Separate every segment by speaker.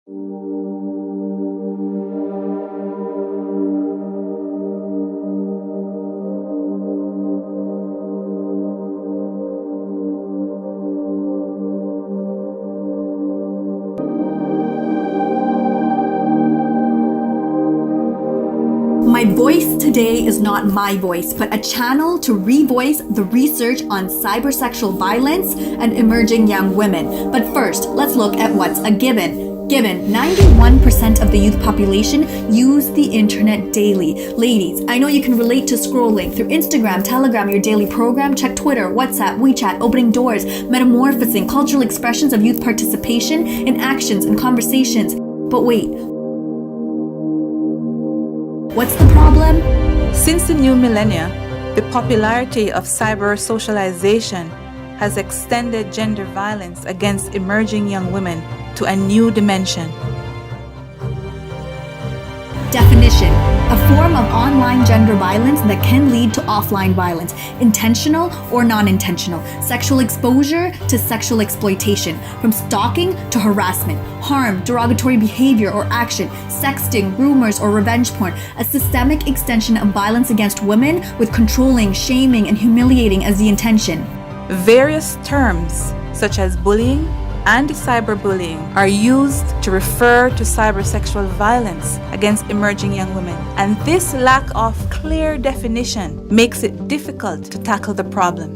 Speaker 1: My voice today is not my voice, but a channel to revoice the research on cybersexual violence and emerging young women. But first, let's look at what's a given. Given 91% of the youth population use the internet daily. Ladies, I know you can relate to scrolling through Instagram, Telegram, your daily program, check Twitter, WhatsApp, WeChat, opening doors, metamorphosing, cultural expressions of youth participation in actions and conversations. But wait, what's the problem?
Speaker 2: Since the new millennia, the popularity of cyber socialization has extended gender violence against emerging young women to a new dimension.
Speaker 1: Definition: a form of online gender violence that can lead to offline violence, intentional or non-intentional, sexual exposure to sexual exploitation, from stalking to harassment, harm, derogatory behavior or action, sexting, rumors, or revenge porn, a systemic extension of violence against women with controlling, shaming, and humiliating as the intention.
Speaker 2: Various terms, such as bullying and cyberbullying, are used to refer to cybersexual violence against emerging young women, and this lack of clear definition makes it difficult to tackle the problem.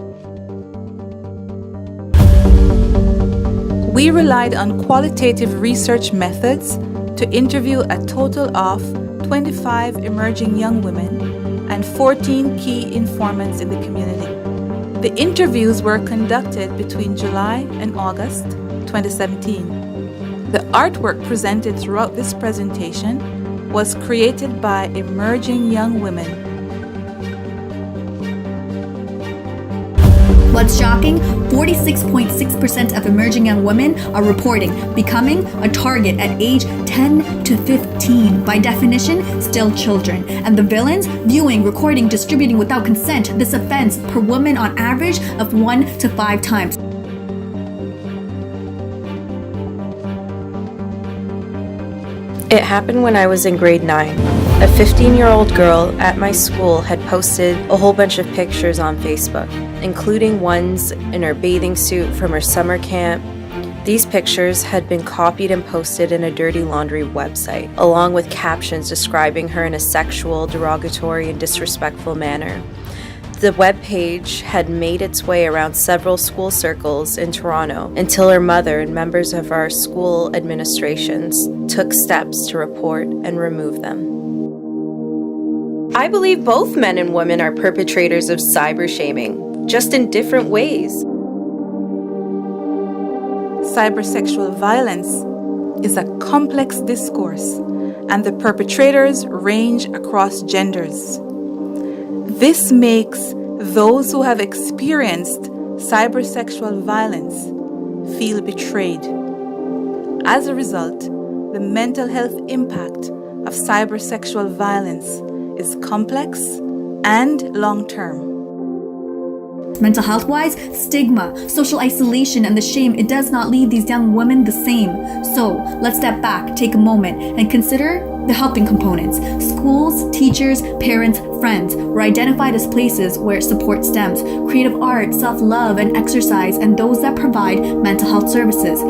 Speaker 2: We relied on qualitative research methods to interview a total of 25 emerging young women and 14 key informants in the community. The interviews were conducted between July and August 2017. The artwork presented throughout this presentation was created by emerging young women.
Speaker 1: What's shocking? 46.6% of emerging young women are reporting becoming a target at age 10 to 15. By definition, still children. And the villains viewing, recording, distributing without consent this offense per woman on average of 1 to 5 times.
Speaker 3: It happened when I was in grade 9. A 15-year-old girl at my school had posted a whole bunch of pictures on Facebook, including ones in her bathing suit from her summer camp. These pictures had been copied and posted in a dirty laundry website, along with captions describing her in a sexual, derogatory, and disrespectful manner. The webpage had made its way around several school circles in Toronto until her mother and members of our school administrations took steps to report and remove them. I believe both men and women are perpetrators of cyber shaming, just in different ways.
Speaker 2: Cybersexual violence is a complex discourse, and the perpetrators range across genders. This makes those who have experienced cybersexual violence feel betrayed. As a result, the mental health impact of cybersexual violence is complex and long-term.
Speaker 1: Mental health-wise, stigma, social isolation, and the shame, it does not leave these young women the same. So let's step back, take a moment, and consider the helping components. Schools, teachers, parents, friends were identified as places where support stems, creative art, self-love, and exercise, and those that provide mental health services.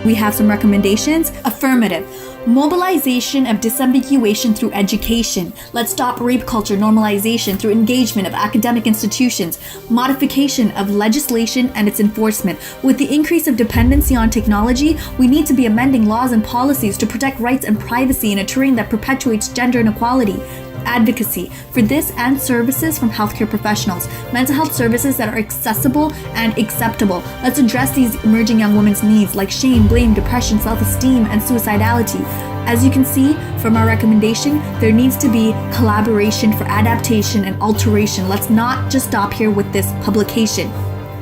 Speaker 1: We have some recommendations. Affirmative. Mobilization of disambiguation through education. Let's stop rape culture normalization through engagement of academic institutions. Modification of legislation and its enforcement. With the increase of dependency on technology, we need to be amending laws and policies to protect rights and privacy in a terrain that perpetuates gender inequality. Advocacy for this and services from healthcare professionals, mental health services that are accessible and acceptable. Let's address these emerging young women's needs like shame, blame, depression, self-esteem, and suicidality. As you can see from our recommendation, there needs to be collaboration for adaptation and alteration. Let's not just stop here with this publication!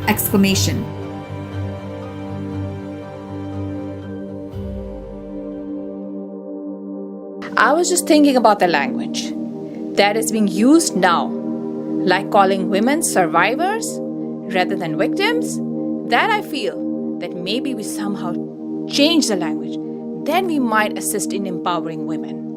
Speaker 1: Exclamation.
Speaker 4: I was just thinking about the language that is being used now, like calling women survivors rather than victims, then I feel that maybe we somehow change the language. Then we might assist in empowering women.